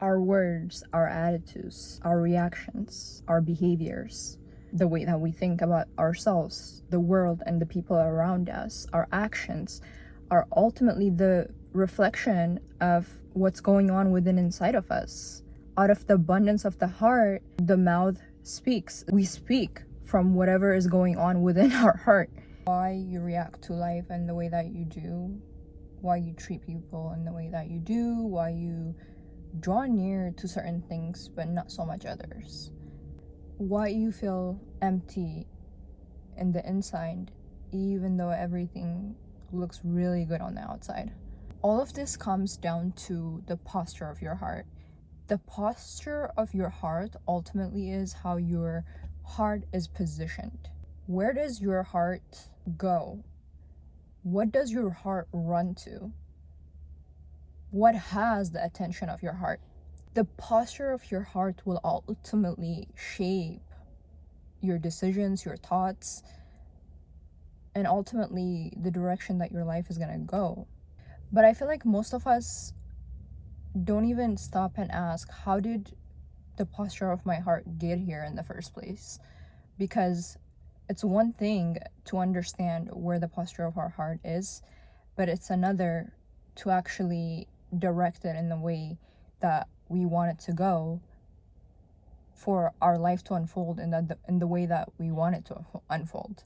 Our words, our attitudes, our reactions, our behaviors, the way that we think about ourselves, the world, and the people around us, our actions are ultimately the reflection of what's going on within inside of us. Out of the abundance of the heart, the mouth speaks. We speak from whatever is going on within our heart. Why you react to life in the way that you do, why you treat people in the way that you do, why you draw near to certain things but not so much others, why you feel empty in the inside even though everything looks really good on the outside. All of this comes down to the posture of your heart. The posture of your heart ultimately is how your heart is positioned. Where does your heart go? What does your heart run to? What has the attention of your heart? The posture of your heart will ultimately shape your decisions, your thoughts, and ultimately the direction that your life is gonna go. But I feel like most of us don't even stop and ask, how did the posture of my heart get here in the first place? Because it's one thing to understand where the posture of our heart is, but it's another to actually direct it in the way that we want it to go, for our life to unfold in the way that we want it to unfold,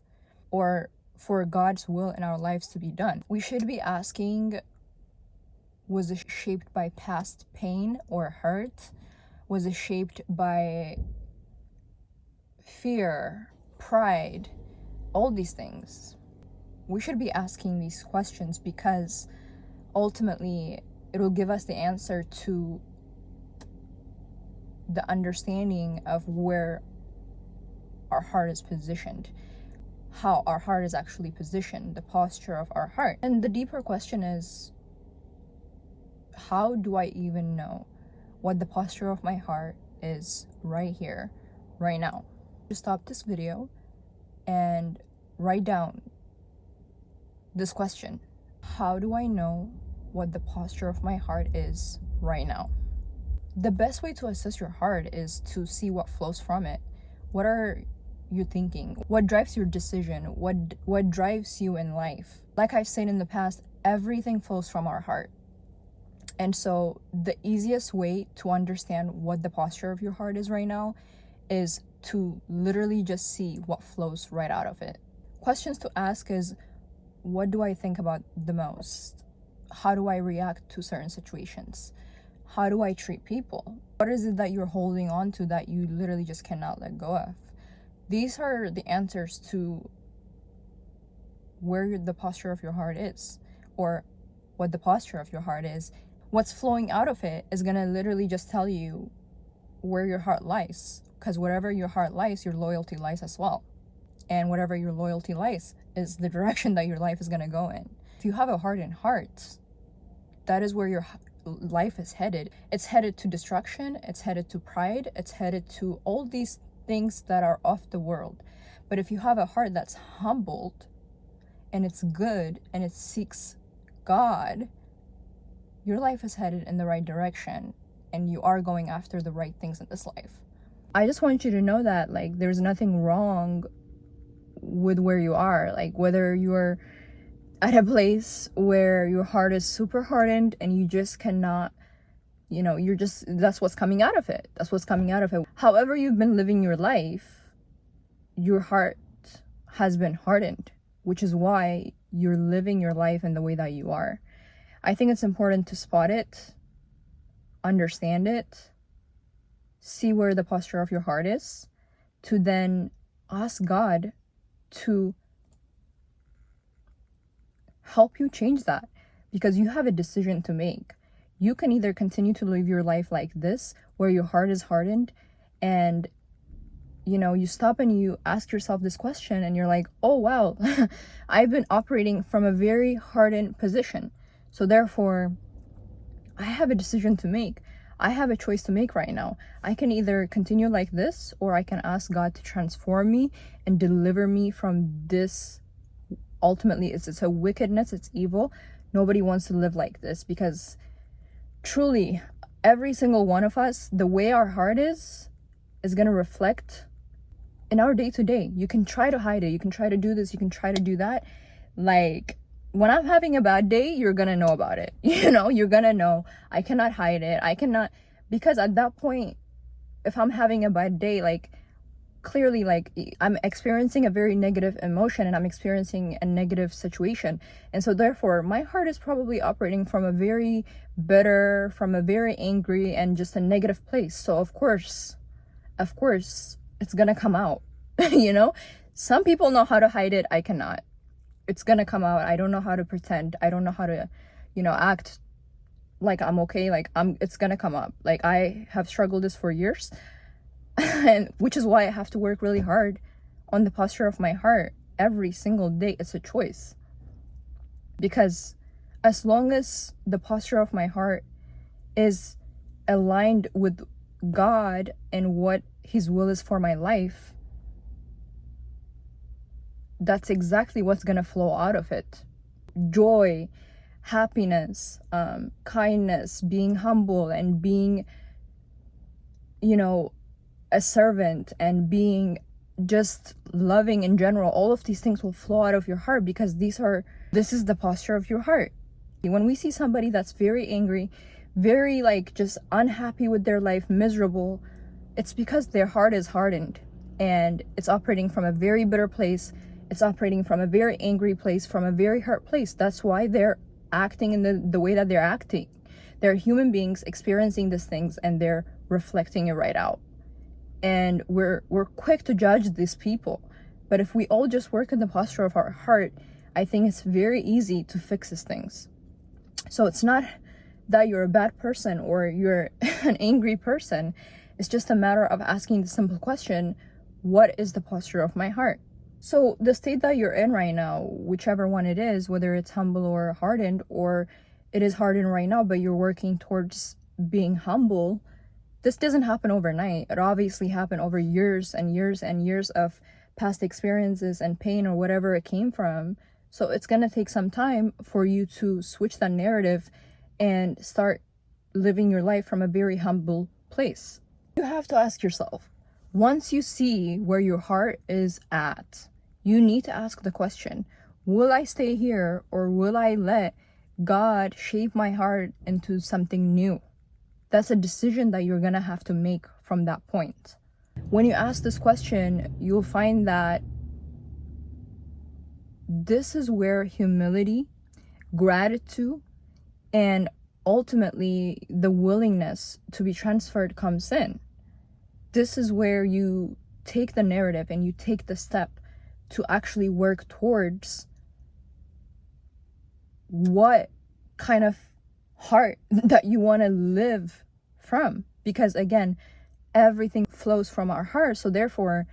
or for God's will in our lives to be done. We should be asking, was it shaped by past pain or hurt? Was it shaped by fear, pride, all these things? We should be asking these questions because ultimately it will give us the answer to the understanding of where our heart is positioned, how our heart is actually positioned, the posture of our heart. And the deeper question is, how do I even know what the posture of my heart is right here, right now? Just stop this video and write down this question. How do I know what the posture of my heart is right now? The best way to assess your heart is to see what flows from it. What are you thinking? What drives your decision? What drives you in life? Like I've said in the past, everything flows from our heart. And so the easiest way to understand what the posture of your heart is right now is to literally just see what flows right out of it. Questions to ask is, what do I think about the most? How do I react to certain situations? How do I treat people? What is it that you're holding on to that you literally just cannot let go of? These are the answers to where the posture of your heart is, or what the posture of your heart is. What's flowing out of it is gonna literally just tell you where your heart lies, because wherever your heart lies, your loyalty lies as well. And whatever your loyalty lies is the direction that your life is gonna go in. If you have a hardened heart, that is where your life is headed. It's headed to destruction, it's headed to pride, it's headed to all these things that are of the world. But if you have a heart that's humbled and it's good and it seeks God, your life is headed in the right direction and you are going after the right things in this life. I just want you to know that, like, there's nothing wrong with where you are. Like, whether you're at a place where your heart is super hardened and you just cannot, that's what's coming out of it. That's what's coming out of it. However you've been living your life, your heart has been hardened, which is why you're living your life in the way that you are. I think it's important to spot it, understand it, see where the posture of your heart is, to then ask God to help you change that, because you have a decision to make. You can either continue to live your life like this, where your heart is hardened, and you stop and you ask yourself this question and you're like, oh wow, I've been operating from a very hardened position, so therefore I have a decision to make. I have a choice to make right now. I can either continue like this, or I can ask God to transform me and deliver me from this. Ultimately, it's a wickedness, it's evil. Nobody wants to live like this, because truly, every single one of us, the way our heart is going to reflect in our day-to-day. You can try to hide it, you can try to do this, you can try to do that. Like, when I'm having a bad day, you're gonna know about it. You're gonna know. I cannot hide it. I cannot, because at that point, if I'm having a bad day, like, clearly, like, I'm experiencing a very negative emotion and I'm experiencing a negative situation, and so therefore my heart is probably operating from a very bitter, from a very angry and just a negative place. So of course it's gonna come out. Some people know how to hide it. I cannot. It's gonna come out. I don't know how to pretend. I don't know how to act like I'm okay. Like, it's gonna come up. Like, I have struggled this for years, and which is why I have to work really hard on the posture of my heart every single day. It's a choice, because as long as the posture of my heart is aligned with God and what His will is for my life, that's exactly what's gonna flow out of it. Joy, happiness, kindness, being humble, and being a servant, and being just loving in general. All of these things will flow out of your heart, because this is the posture of your heart. When we see somebody that's very angry, very just unhappy with their life, miserable, it's because their heart is hardened and it's operating from a very bitter place. It's operating from a very angry place, from a very hurt place. That's why they're acting in the way that they're acting. They're human beings experiencing these things, and they're reflecting it right out. And we're quick to judge these people. But if we all just work in the posture of our heart, I think it's very easy to fix these things. So it's not that you're a bad person or you're an angry person. It's just a matter of asking the simple question, what is the posture of my heart? So the state that you're in right now, whichever one it is, whether it's humble or hardened, or it is hardened right now, but you're working towards being humble, this doesn't happen overnight. It obviously happened over years and years and years of past experiences and pain or whatever it came from. So it's going to take some time for you to switch that narrative and start living your life from a very humble place. You have to ask yourself, once you see where your heart is at, you need to ask the question, will I stay here, or will I let God shape my heart into something new? That's a decision that you're gonna have to make from that point. When you ask this question, you'll find that this is where humility, gratitude, and ultimately the willingness to be transferred comes in. This is where you take the narrative and you take the step to actually work towards what kind of heart that you want to live from. Because again, everything flows from our heart. So therefore,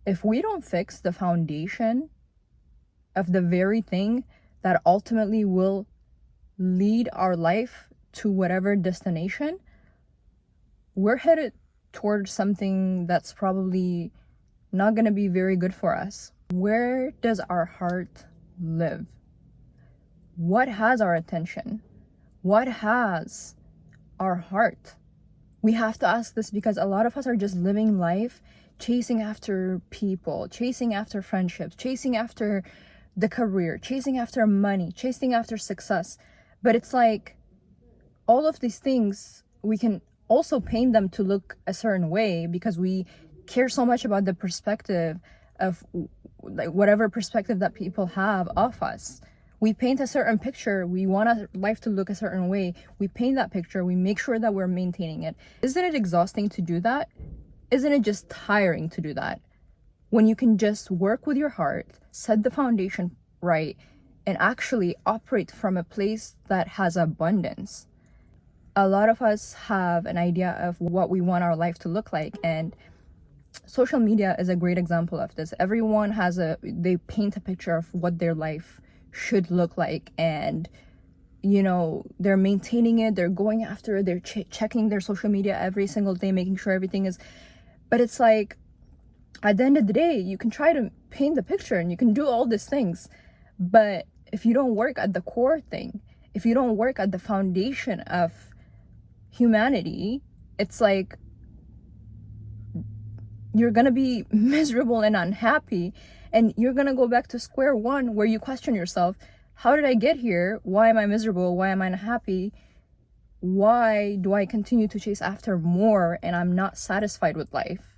if we don't fix the foundation of the very thing that ultimately will lead our life to whatever destination, we're headed towards something that's probably not going to be very good for us. Where does our heart live? What has our attention? What has our heart? We have to ask this, because a lot of us are just living life chasing after people, chasing after friendships, chasing after the career, chasing after money, chasing after success. But it's like all of these things, we can also paint them to look a certain way because we care so much about the perspective of like whatever perspective that people have of us. We paint a certain picture. We want our life to look a certain way. We paint that picture. We make sure that we're maintaining it. Isn't it exhausting to do that? Isn't it just tiring to do that? When you can just work with your heart, set the foundation right, and actually operate from a place that has abundance. A lot of us have an idea of what we want our life to look like, and social media is a great example of this. Everyone they paint a picture of what their life should look like, and they're maintaining it, they're going after it, they're checking their social media every single day, making sure everything is, but it's like at the end of the day, you can try to paint the picture and you can do all these things, but if you don't work at the core thing, if you don't work at the foundation of humanity, it's like you're gonna be miserable and unhappy, and you're gonna go back to square one where you question yourself, how did I get here? Why am I miserable? Why am I unhappy? Why do I continue to chase after more and I'm not satisfied with life?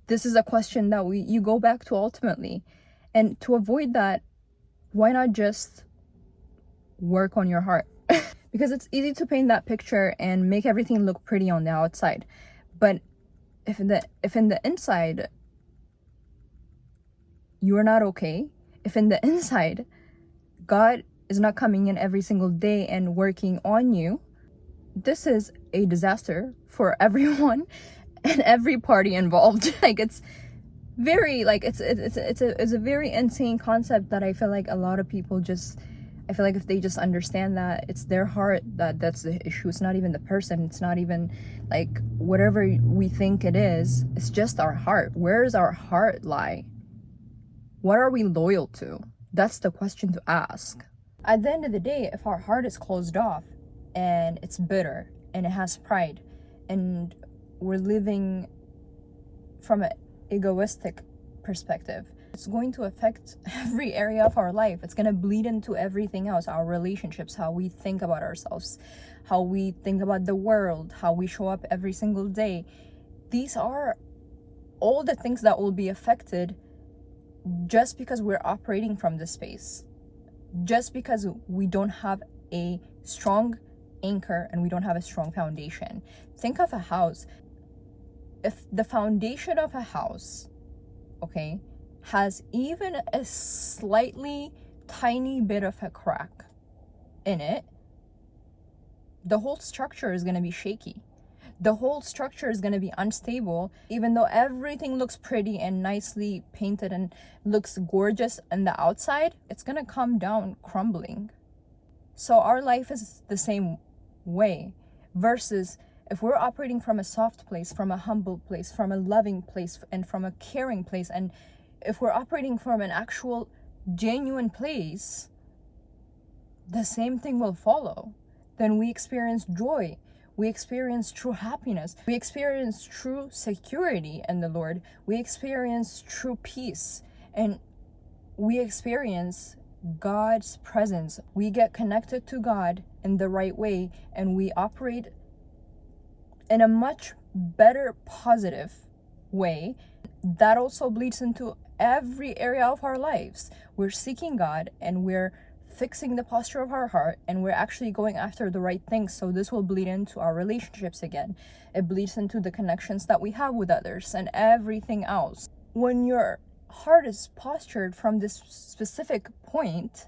This is a question that you go back to ultimately. And to avoid that, why not just work on your heart? Because it's easy to paint that picture and make everything look pretty on the outside. But if in the inside you're not okay, if in the inside God is not coming in every single day and working on you, this is a disaster for everyone and every party involved. Like, it's very, like, it's a very insane concept that I feel like a lot of people just, I feel like if they just understand that it's their heart that's the issue, it's not even the person, it's not even like whatever we think it is, it's just our heart. Where does our heart lie? What are we loyal to? That's the question to ask. At the end of the day, if our heart is closed off and it's bitter and it has pride and we're living from an egoistic perspective, it's going to affect every area of our life. It's going to bleed into everything else, our relationships, how we think about ourselves, how we think about the world, how we show up every single day. These are all the things that will be affected just because we're operating from this space, just because we don't have a strong anchor and we don't have a strong foundation. Think of a house. If the foundation of a house, okay, has even a slightly tiny bit of a crack in it, the whole structure is going to be shaky. The whole structure is going to be unstable. Even though everything looks pretty and nicely painted and looks gorgeous on the outside, it's going to come down crumbling. So our life is the same way, versus if we're operating from a soft place, from a humble place, from a loving place, and from a caring place, and if we're operating from an actual genuine place, the same thing will follow. Then we experience joy. We experience true happiness. We experience true security in the Lord. We experience true peace. And we experience God's presence. We get connected to God in the right way, and we operate in a much better, positive way that also bleeds into every area of our lives. We're seeking God and we're fixing the posture of our heart, and we're actually going after the right things. So this will bleed into our relationships again. It bleeds into the connections that we have with others and everything else. When your heart is postured from this specific point,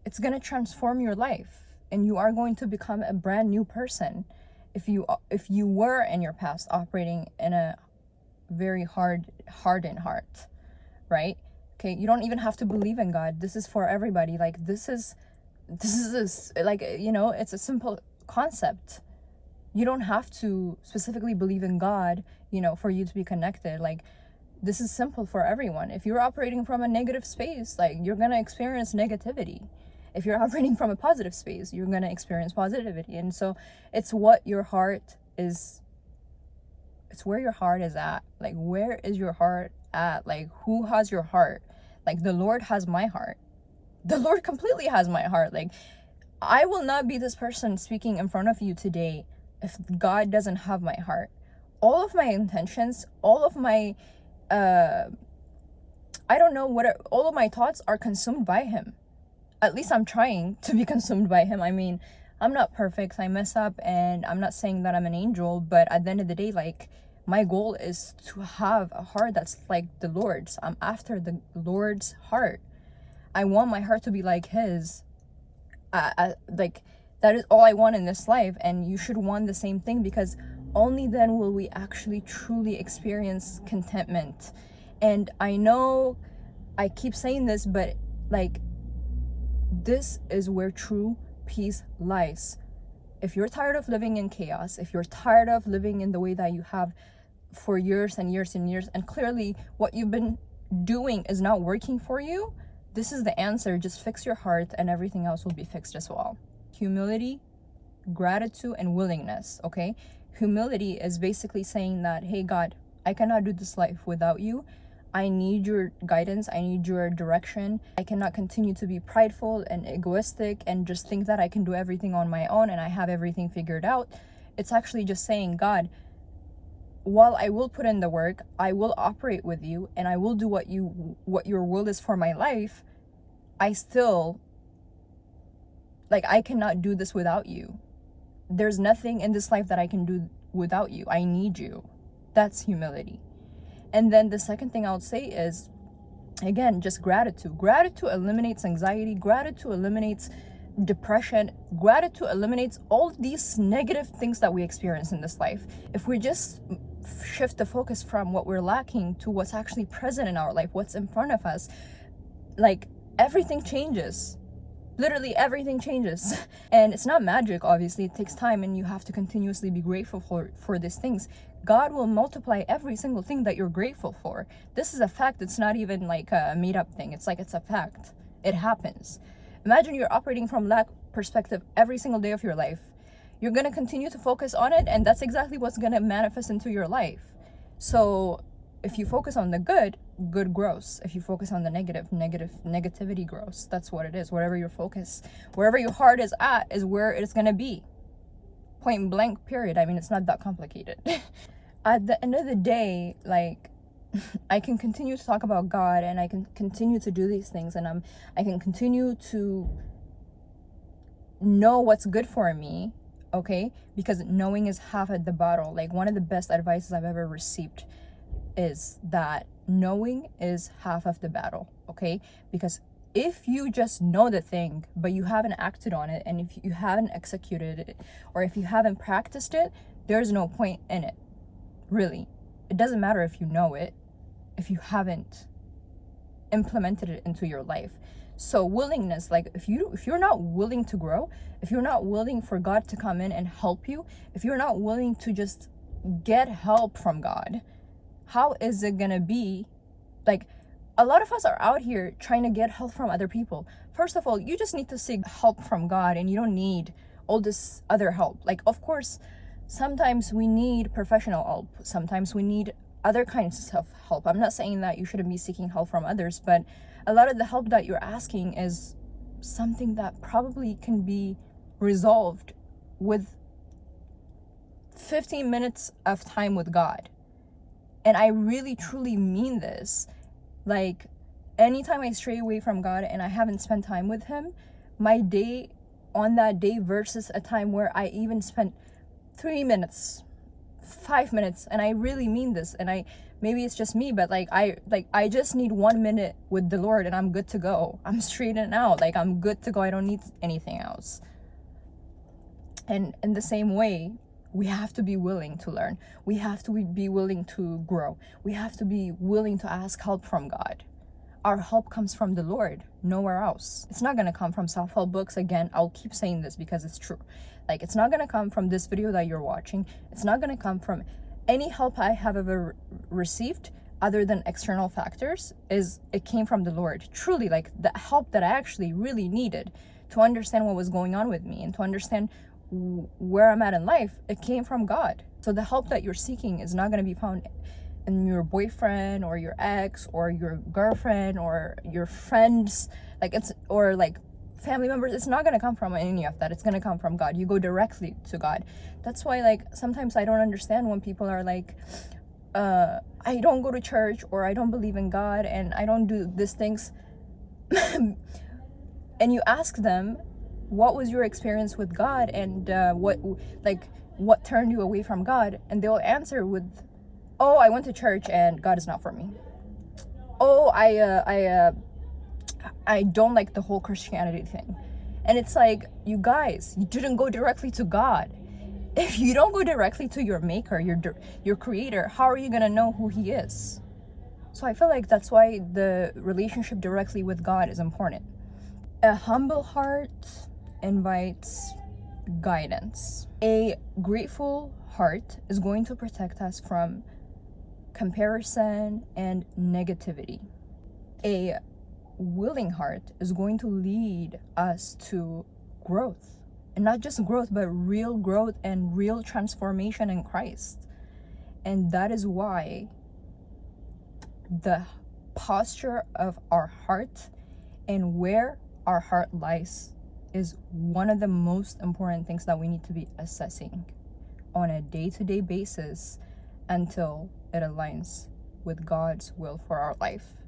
it's going to transform your life, and you are going to become a brand new person. If you were in your past operating in a very hardened heart, right? Okay, you don't even have to believe in God. This is for everybody. Like, this is like, you know, it's a simple concept. You don't have to specifically believe in God, you know, for you to be connected. Like, this is simple for everyone. If you're operating from a negative space, like, you're gonna experience negativity. If you're operating from a positive space, you're gonna experience positivity. And so it's what your heart is. It's where your heart is at. Like, where is your heart at? Like, who has your heart? Like, the Lord has my heart. The Lord completely has my heart. Like, I will not be this person speaking in front of you today if God doesn't have my heart. All of my intentions, all of my all of my thoughts are consumed by Him. At least I'm trying to be consumed by Him. I mean, I'm not perfect. I mess up, and I'm not saying that I'm an angel, but at the end of the day, like, my goal is to have a heart that's like the Lord's. I'm after the Lord's heart. I want my heart to be like His. Like, that is all I want in this life, and you should want the same thing, because only then will we actually truly experience contentment. And I know I keep saying this, but like, this is where true peace lies. If you're tired of living in chaos, if you're tired of living in the way that you have for years and years and years, and clearly what you've been doing is not working for you, this is the answer. Just fix your heart and everything else will be fixed as well. Humility gratitude and willingness, okay? Humility is basically saying that, hey, God, I cannot do this life without you. I need your guidance. I need your direction. I cannot continue to be prideful and egoistic and just think that I can do everything on my own and I have everything figured out. It's actually just saying, God, while I will put in the work, I will operate with you and I will do what your will is for my life, I still, like, I cannot do this without you. There's nothing in this life that I can do without you. I need you. That's humility. And then the second thing I would say is, again, just gratitude. Gratitude eliminates anxiety. Gratitude eliminates depression. Gratitude eliminates all these negative things that we experience in this life. If we just shift the focus from what we're lacking to what's actually present in our life, what's in front of us, like, everything changes. Literally everything changes. And it's not magic, obviously. It takes time and you have to continuously be grateful for these things. God will multiply every single thing that you're grateful for. This is a fact. It's not even like a made up thing. It's a fact. It happens. Imagine you're operating from lack perspective every single day of your life. You're going to continue to focus on it, and that's exactly what's going to manifest into your life. So if you focus on the good, good grows. If you focus on the negativity grows. That's what it is. Wherever your focus, wherever your heart is at, is where it's going to be. Point blank, period. I mean, it's not that complicated. At the end of the day, like, I can continue to talk about God and I can continue to do these things, and I can continue to know what's good for me, okay? Because knowing is half of the battle. Like, one of the best advices I've ever received is that knowing is half of the battle, okay? Because if you just know the thing but you haven't acted on it, and if you haven't executed it, or if you haven't practiced it, there's no point in it. Really, it doesn't matter if you know it if you haven't implemented it into your life. So willingness, like, if you're not willing to grow, if you're not willing for God to come in and help you, if you're not willing to just get help from God, how is it gonna be? Like, a lot of us are out here trying to get help from other people. First of all, you just need to seek help from God, and you don't need all this other help. Like, of course, sometimes we need professional help. Sometimes we need other kinds of help. I'm not saying that you shouldn't be seeking help from others, but a lot of the help that you're asking is something that probably can be resolved with 15 minutes of time with God. And I really, truly mean this. Like, anytime I stray away from God and I haven't spent time with Him, my day on that day versus a time where I even spent 3 minutes, 5 minutes, and I really mean this, and maybe it's just me, but I just need 1 minute with the Lord and I'm good to go. I'm straightened out. Like, I'm good to go. I don't need anything else. And in the same way, we have to be willing to learn. We have to be willing to grow. We have to be willing to ask help from God. Our help comes from the Lord, nowhere else. It's not going to come from self-help books. Again, I'll keep saying this because it's true. Like, it's not going to come from this video that you're watching. It's not going to come from any help I have ever received other than external factors. It came from the Lord. Truly, like, the help that I actually really needed to understand what was going on with me and to understand where I'm at in life, it came from God. So the help that you're seeking is not going to be found in your boyfriend or your ex or your girlfriend or your friends, or family members. It's not going to come from any of that. It's going to come from God. You go directly to God. That's why, like, sometimes I don't understand when people are like, I don't go to church, or I don't believe in God, and I don't do these things. And you ask them, what was your experience with God, and what turned you away from God? And they'll answer with, oh, I went to church and God is not for me. Oh, I don't like the whole Christianity thing. And it's like, you guys, you didn't go directly to God. If you don't go directly to your maker, your creator, how are you going to know who He is? So I feel like that's why the relationship directly with God is important. A humble heart invites guidance. A grateful heart is going to protect us from comparison and negativity. A willing heart is going to lead us to growth. And not just growth, but real growth and real transformation in Christ. And that is why the posture of our heart and where our heart lies is one of the most important things that we need to be assessing on a day-to-day basis until it aligns with God's will for our life.